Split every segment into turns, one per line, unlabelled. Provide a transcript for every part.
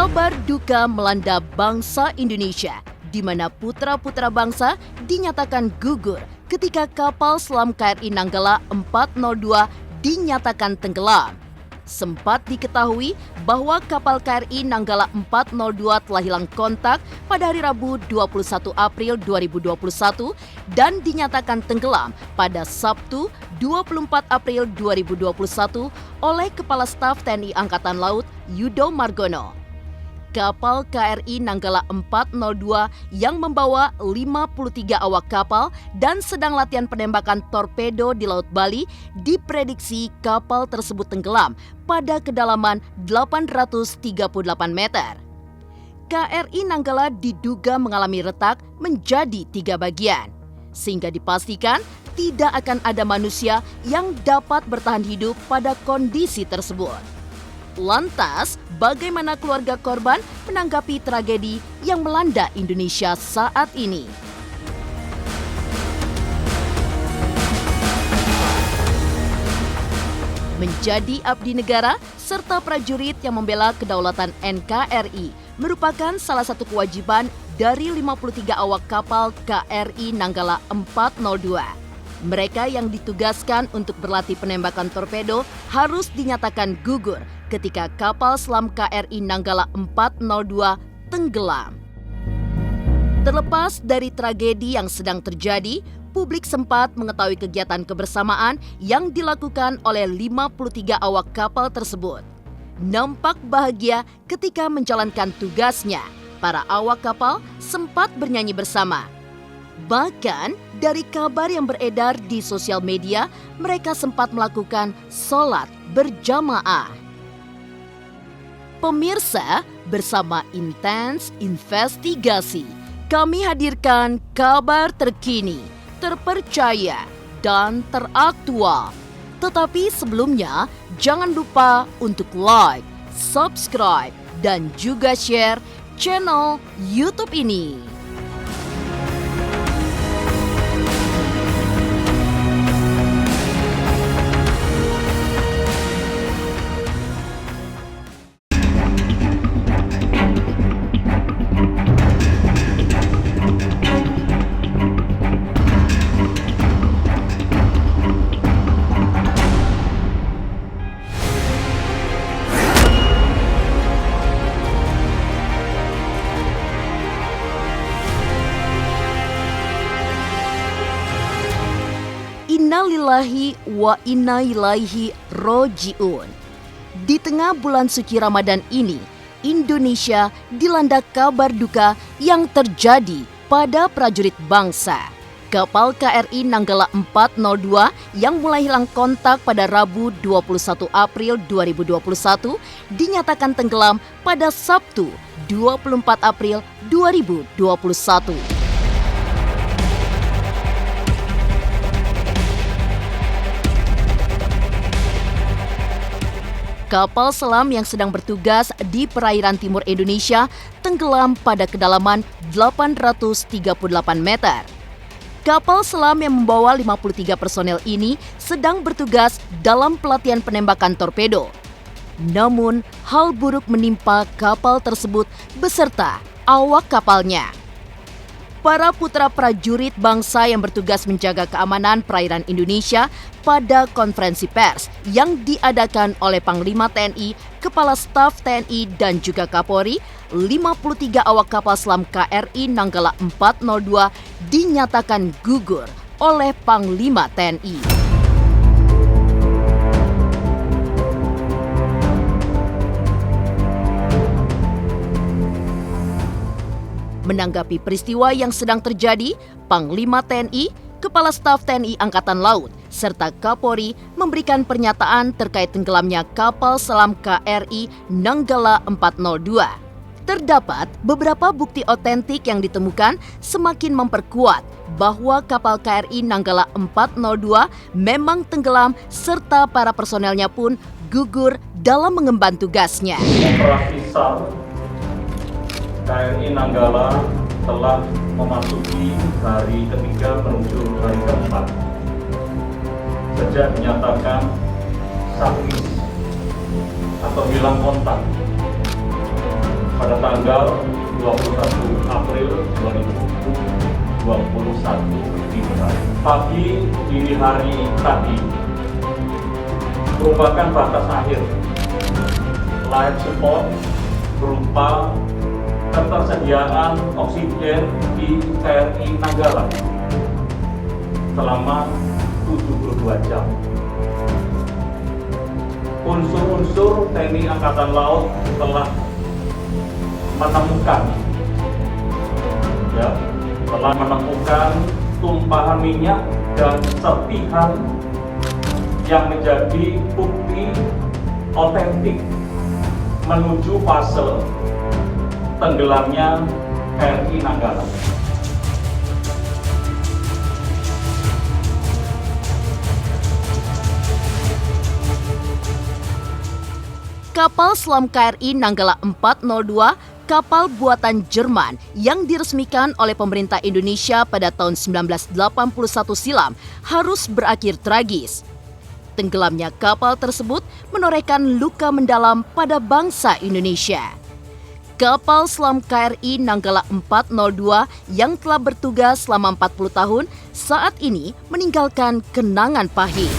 Kabar duka melanda bangsa Indonesia, di mana putra-putra bangsa dinyatakan gugur ketika kapal selam KRI Nanggala 402 dinyatakan tenggelam. Sempat diketahui bahwa kapal KRI Nanggala 402 telah hilang kontak pada hari Rabu 21 April 2021 dan dinyatakan tenggelam pada Sabtu 24 April 2021 oleh Kepala Staf TNI Angkatan Laut Yudo Margono. Kapal KRI Nanggala 402 yang membawa 53 awak kapal dan sedang latihan penembakan torpedo di Laut Bali diprediksi kapal tersebut tenggelam pada kedalaman 838 meter. KRI Nanggala diduga mengalami retak menjadi 3 bagian, sehingga dipastikan tidak akan ada manusia yang dapat bertahan hidup pada kondisi tersebut. Lantas, bagaimana keluarga korban menanggapi tragedi yang melanda Indonesia saat ini? Menjadi abdi negara serta prajurit yang membela kedaulatan NKRI merupakan salah satu kewajiban dari 53 awak kapal KRI Nanggala 402. Mereka yang ditugaskan untuk berlatih penembakan torpedo harus dinyatakan gugur ketika kapal selam KRI Nanggala 402 tenggelam. Terlepas dari tragedi yang sedang terjadi, publik sempat mengetahui kegiatan kebersamaan yang dilakukan oleh 53 awak kapal tersebut. Nampak bahagia ketika menjalankan tugasnya, para awak kapal sempat bernyanyi bersama. Bahkan dari kabar yang beredar di sosial media, mereka sempat melakukan sholat berjamaah. Pemirsa, bersama Intens Investigasi, kami hadirkan kabar terkini, terpercaya, dan teraktual. Tetapi sebelumnya, jangan lupa untuk like, subscribe, dan juga share channel YouTube ini. Innalillahi wa inna ilaihi roji'un. Di tengah bulan suci Ramadan ini, Indonesia dilanda kabar duka yang terjadi pada prajurit bangsa. Kapal KRI Nanggala 402 yang mulai hilang kontak pada Rabu 21 April 2021 dinyatakan tenggelam pada Sabtu 24 April 2021. Kapal selam yang sedang bertugas di perairan timur Indonesia tenggelam pada kedalaman 838 meter. Kapal selam yang membawa 53 personel ini sedang bertugas dalam pelatihan penembakan torpedo. Namun, hal buruk menimpa kapal tersebut beserta awak kapalnya. Para putra prajurit bangsa yang bertugas menjaga keamanan perairan Indonesia pada konferensi pers yang diadakan oleh Panglima TNI, Kepala Staf TNI dan juga Kapolri, 53 awak kapal selam KRI Nanggala 402 dinyatakan gugur oleh Panglima TNI. Menanggapi peristiwa yang sedang terjadi, Panglima TNI, Kepala Staf TNI Angkatan Laut, serta Kapolri memberikan pernyataan terkait tenggelamnya kapal selam KRI Nanggala 402. Terdapat beberapa bukti otentik yang ditemukan semakin memperkuat bahwa kapal KRI Nanggala 402 memang tenggelam serta para personelnya pun gugur dalam mengemban tugasnya.
Operasi SAR KRI Nanggala telah memasuki hari ketiga menuju hari keempat sejak dinyatakan sakit atau hilang kontak pada tanggal 21 April 2021 dini hari. Pagi dini hari tadi merupakan batas akhir life support berupa ketersediaan oksigen di KRI Nanggala selama 72 jam. Unsur-unsur TNI Angkatan Laut telah menemukan tumpahan minyak dan serpihan yang menjadi bukti otentik menuju fase tenggelamnya KRI Nanggala.
Kapal selam KRI Nanggala 402, kapal buatan Jerman yang diresmikan oleh pemerintah Indonesia pada tahun 1981 silam, harus berakhir tragis. Tenggelamnya kapal tersebut menorehkan luka mendalam pada bangsa Indonesia. Kapal selam KRI Nanggala 402 yang telah bertugas selama 40 tahun saat ini meninggalkan kenangan pahit.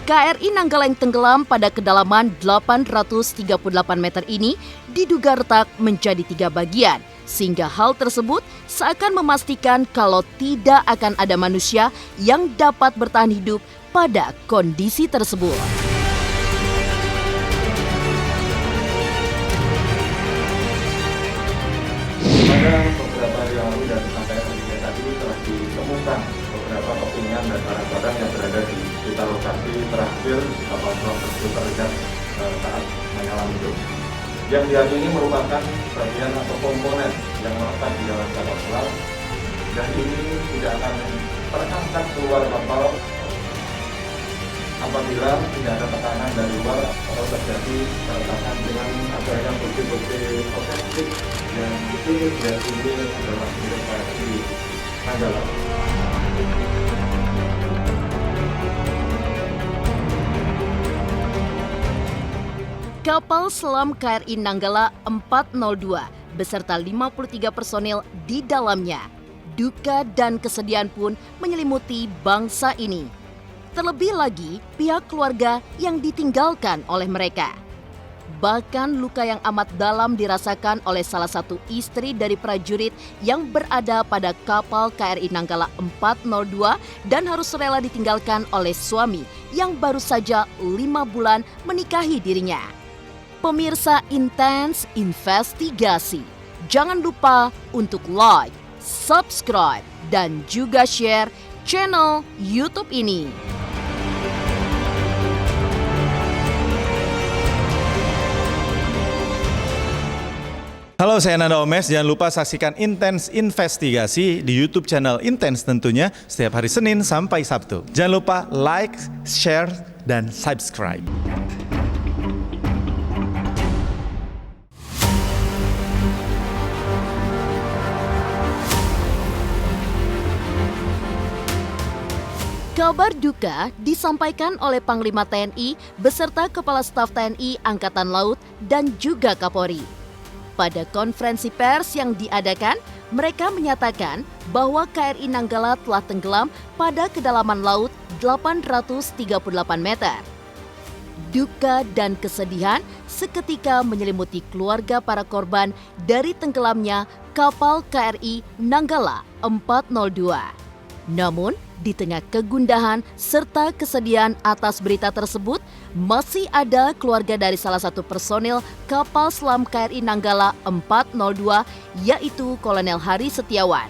KRI Nanggala yang tenggelam pada kedalaman 838 meter ini diduga retak menjadi 3 bagian, sehingga hal tersebut seakan memastikan kalau tidak akan ada manusia yang dapat bertahan hidup pada kondisi tersebut.
Pada beberapa hari lalu dan sampai hari ini tadi telah ditemukan beberapa kepingan dan barang-barang yang berada di sekitar lokasi terakhir kapal selam tersebut terlihat saat menyelam itu. Yang diyakini merupakan bagian atau komponen yang melekat di dalam kapal selam dan ini tidak akan terangkat keluar kapal apabila tidak ada tekanan dari luar atau terjadi peretakan dengan adanya bukti-bukti otentik yang itu diyakini adalah milik KRI Nanggala.
Kapal selam KRI Nanggala 402 beserta 53 personel di dalamnya. Duka dan kesedihan pun menyelimuti bangsa ini. Terlebih lagi pihak keluarga yang ditinggalkan oleh mereka. Bahkan luka yang amat dalam dirasakan oleh salah satu istri dari prajurit yang berada pada kapal KRI Nanggala 402 dan harus rela ditinggalkan oleh suami yang baru saja 5 bulan menikahi dirinya. Pemirsa Intens Investigasi, jangan lupa untuk like, subscribe, dan juga share channel YouTube ini.
Halo, saya Nanda Omes. Jangan lupa saksikan Intens Investigasi di YouTube channel Intens tentunya setiap hari Senin sampai Sabtu. Jangan lupa like, share, dan subscribe.
Kabar duka disampaikan oleh Panglima TNI beserta Kepala Staf TNI Angkatan Laut dan juga Kapolri. Pada konferensi pers yang diadakan, mereka menyatakan bahwa KRI Nanggala telah tenggelam pada kedalaman laut 838 meter. Duka dan kesedihan seketika menyelimuti keluarga para korban dari tenggelamnya kapal KRI Nanggala 402. Namun, di tengah kegundahan serta kesedihan atas berita tersebut, masih ada keluarga dari salah satu personil kapal selam KRI Nanggala 402, yaitu Kolonel Hari Setiawan.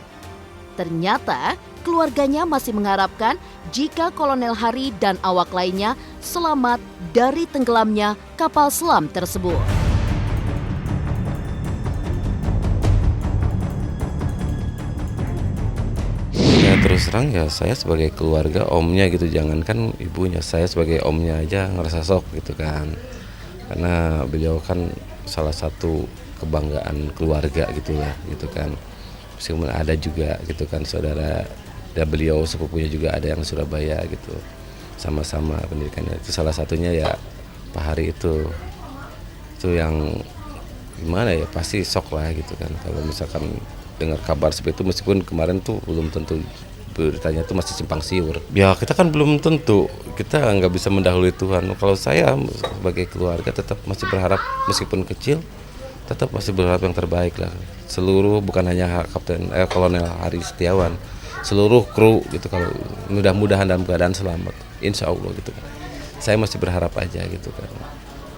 Ternyata, keluarganya masih mengharapkan jika Kolonel Hari dan awak lainnya selamat dari tenggelamnya kapal selam tersebut.
Ya terus terang ya saya sebagai keluarga omnya gitu, jangankan ibunya, saya sebagai omnya aja ngerasa shock gitu kan. Karena beliau kan salah satu kebanggaan keluarga gitulah gitu kan. Meskipun ada juga gitu kan saudara dan beliau sepupunya juga ada yang di Surabaya gitu. Sama-sama pendidikannya itu salah satunya ya Pak Hari itu. itu yang gimana ya, pasti shock lah gitu kan kalau misalkan dengar kabar seperti itu, meskipun kemarin tuh belum tentu beritanya itu masih simpang siur. Ya kita kan belum tentu, kita nggak bisa mendahului Tuhan. Kalau saya sebagai keluarga tetap masih berharap, meskipun kecil, tetap masih berharap yang terbaik lah. Seluruh, bukan hanya Kolonel Hari Setiawan, seluruh kru gitu, kalau mudah-mudahan dalam keadaan selamat, insya Allah gitu kan. Saya masih berharap aja gitu kan.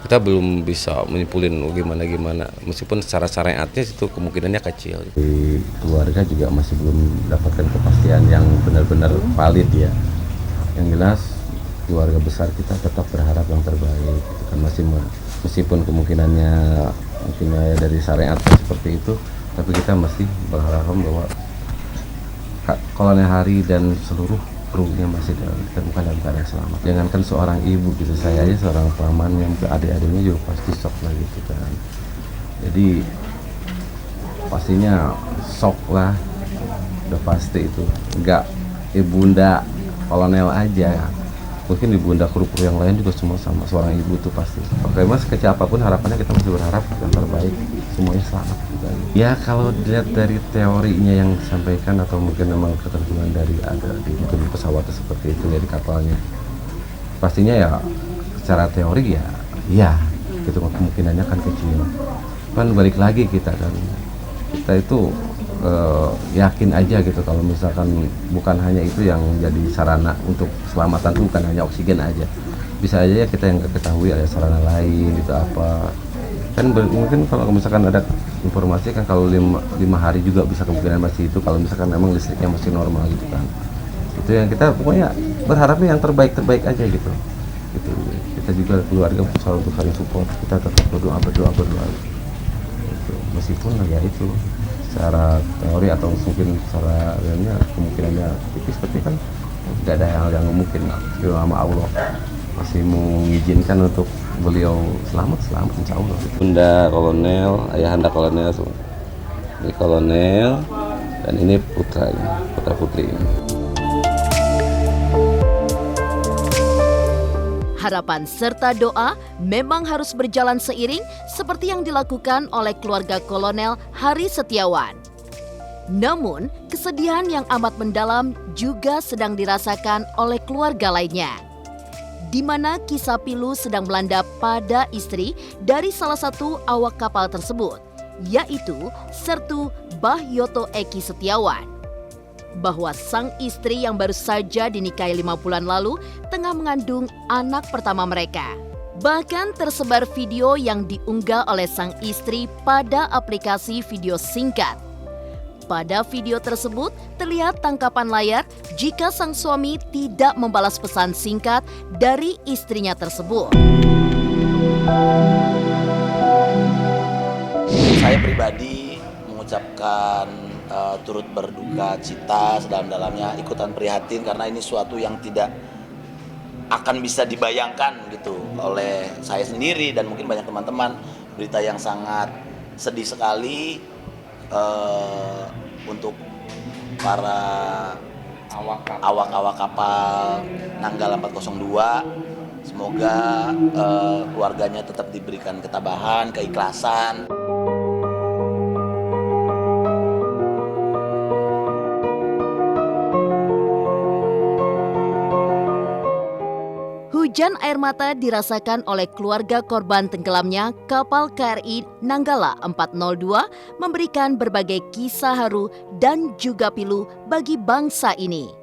Kita belum bisa menyimpulin gimana, meskipun secara syariatnya itu kemungkinannya kecil. Di keluarga juga masih belum mendapatkan kepastian yang benar-benar valid ya. Yang jelas keluarga besar kita tetap berharap yang terbaik gitu kan, meskipun kemungkinannya dari syariat seperti itu, tapi kita masih berharap bahwa Kolonel Hari dan seluruh krunya masih ditemukan dalam keadaan selamat. Jangankan seorang ibu gitu, saya aja seorang paman yang adik-adiknya juga pasti shock lah gitu kan. Jadi pastinya shock lah, udah pasti itu. Enggak ibunda kolonel aja, mungkin ibunda kru-kru yang lain juga semua sama seorang ibu tuh pasti. Bagaimana sekecil apapun harapannya, kita masih berharap yang terbaik, semuanya selamat gitu aja. Ya kalau dilihat dari teorinya yang disampaikan, atau mungkin memang ketentuan dari ada di pesawat seperti itu ya, di kapalnya, pastinya ya secara teori ya gitu, kemungkinannya kan kecil. Kan balik lagi kita itu yakin aja gitu, kalau misalkan bukan hanya itu yang jadi sarana untuk keselamatan, bukan hanya oksigen aja, bisa aja ya kita yang nggak ketahui ada sarana lain gitu apa kan. Mungkin kalau misalkan ada informasi kan, kalau 5 hari juga bisa kemungkinan masih itu, kalau misalkan memang listriknya masih normal gitu kan. Itu yang kita pokoknya berharapnya yang terbaik aja gitu. Kita juga keluarga selalu untuk saling support, kita tetap berdoa gitu. Meskipun ya itu secara teori atau mungkin secara realnya kemungkinannya tipis, tapi kan tidak ada hal yang mungkin. Sama Allah masih mengizinkan untuk beliau selamat insya Allah. Bunda Kolonel, ayahanda Kolonel, ini Kolonel, dan ini putra putri ini.
Harapan serta doa memang harus berjalan seiring seperti yang dilakukan oleh keluarga Kolonel Hari Setiawan. Namun, kesedihan yang amat mendalam juga sedang dirasakan oleh keluarga lainnya, di mana kisah pilu sedang melanda pada istri dari salah satu awak kapal tersebut, yaitu Sertu Bahyoto Eki Setiawan, bahwa sang istri yang baru saja dinikahi 5 bulan lalu tengah mengandung anak pertama mereka. Bahkan tersebar video yang diunggah oleh sang istri pada aplikasi video singkat. Pada video tersebut terlihat tangkapan layar jika sang suami tidak membalas pesan singkat dari istrinya tersebut.
Saya pribadi mengucapkan turut berduka cita sedalam-dalamnya, ikutan prihatin karena ini suatu yang tidak akan bisa dibayangkan gitu oleh saya sendiri dan mungkin banyak teman-teman. Berita yang sangat sedih sekali untuk para awak-awak kapal Nanggala 402. Semoga keluarganya tetap diberikan ketabahan, keikhlasan.
Hujan air mata dirasakan oleh keluarga korban tenggelamnya kapal KRI Nanggala 402, memberikan berbagai kisah haru dan juga pilu bagi bangsa ini.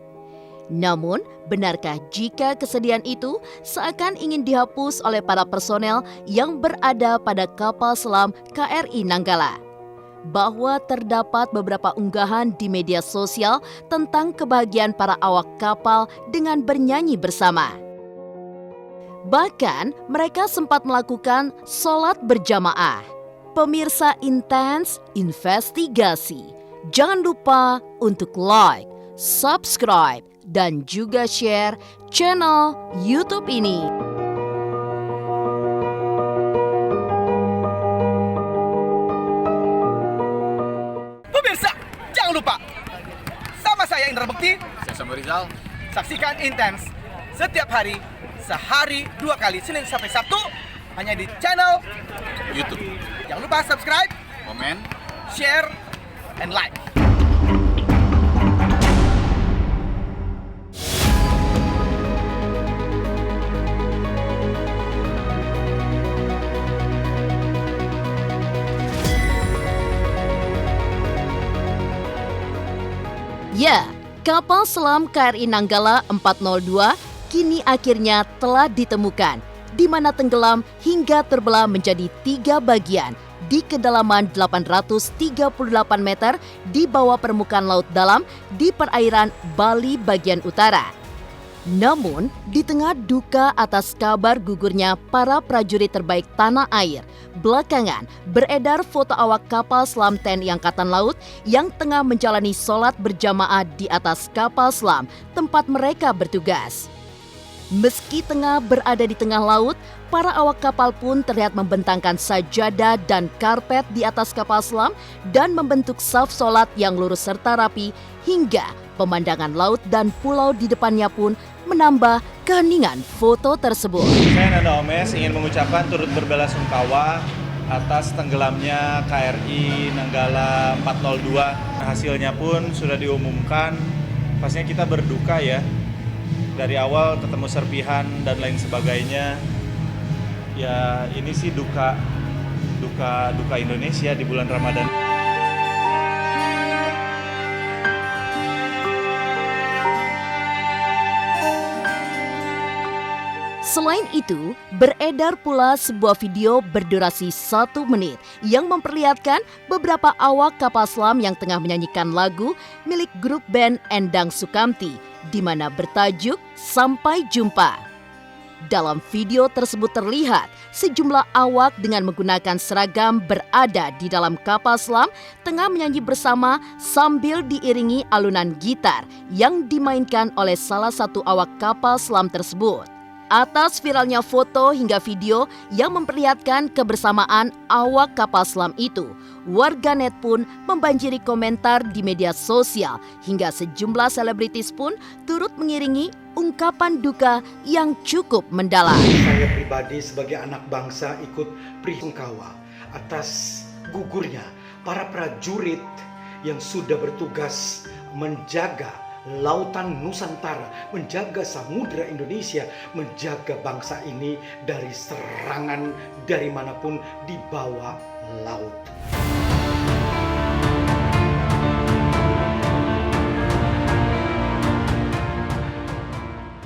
Namun, benarkah jika kesedihan itu seakan ingin dihapus oleh para personel yang berada pada kapal selam KRI Nanggala? Bahwa terdapat beberapa unggahan di media sosial tentang kebahagiaan para awak kapal dengan bernyanyi bersama. Bahkan mereka sempat melakukan sholat berjamaah. Pemirsa Intens Investigasi, jangan lupa untuk like, subscribe, dan juga share channel YouTube ini.
Pemirsa, jangan lupa, sama saya Indra Bekti,
Saya Samuel Rizal.
saksikan Intens setiap hari, sehari 2 kali, Senin sampai Sabtu, hanya di channel
YouTube,
Jangan lupa subscribe,
komen,
share, and like.
Ya, kapal selam KRI Nanggala 402 kini akhirnya telah ditemukan, di mana tenggelam hingga terbelah menjadi 3 bagian di kedalaman 838 meter di bawah permukaan laut dalam di perairan Bali bagian utara. Namun, di tengah duka atas kabar gugurnya para prajurit terbaik tanah air, belakangan beredar foto awak kapal selam TNI Angkatan Laut yang tengah menjalani sholat berjamaah di atas kapal selam tempat mereka bertugas. Meski tengah berada di tengah laut, para awak kapal pun terlihat membentangkan sajadah dan karpet di atas kapal selam dan membentuk saf sholat yang lurus serta rapi, hingga pemandangan laut dan pulau di depannya pun menambah keheningan foto tersebut.
Saya Nanda Omes ingin mengucapkan turut berbelasungkawa atas tenggelamnya KRI Nanggala 402. Hasilnya pun sudah diumumkan. Pastinya kita berduka ya. Dari awal ketemu serpihan dan lain sebagainya. Ya ini sih duka Indonesia di bulan Ramadan.
Selain itu, beredar pula sebuah video berdurasi 1 menit yang memperlihatkan beberapa awak kapal selam yang tengah menyanyikan lagu milik grup band Endang Sukamti, di mana bertajuk Sampai Jumpa. Dalam video tersebut terlihat sejumlah awak dengan menggunakan seragam berada di dalam kapal selam tengah menyanyi bersama sambil diiringi alunan gitar yang dimainkan oleh salah satu awak kapal selam tersebut. Atas viralnya foto hingga video yang memperlihatkan kebersamaan awak kapal selam itu, warganet pun membanjiri komentar di media sosial hingga sejumlah selebritis pun turut mengiringi ungkapan duka yang cukup mendalam.
Saya pribadi sebagai anak bangsa ikut bersungkawa atas gugurnya para prajurit yang sudah bertugas menjaga lautan Nusantara, menjaga samudra Indonesia, menjaga bangsa ini dari serangan dari manapun di bawah laut.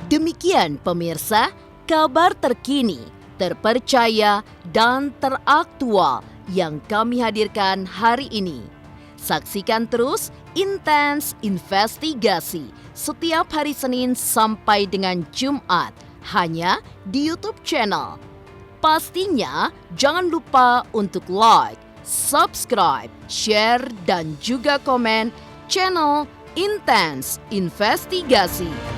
Demikian pemirsa, kabar terkini, terpercaya, dan teraktual yang kami hadirkan hari ini. Saksikan terus Intens Investigasi setiap hari Senin sampai dengan Jumat hanya di YouTube channel. Pastinya jangan lupa untuk like, subscribe, share, dan juga komen channel Intens Investigasi.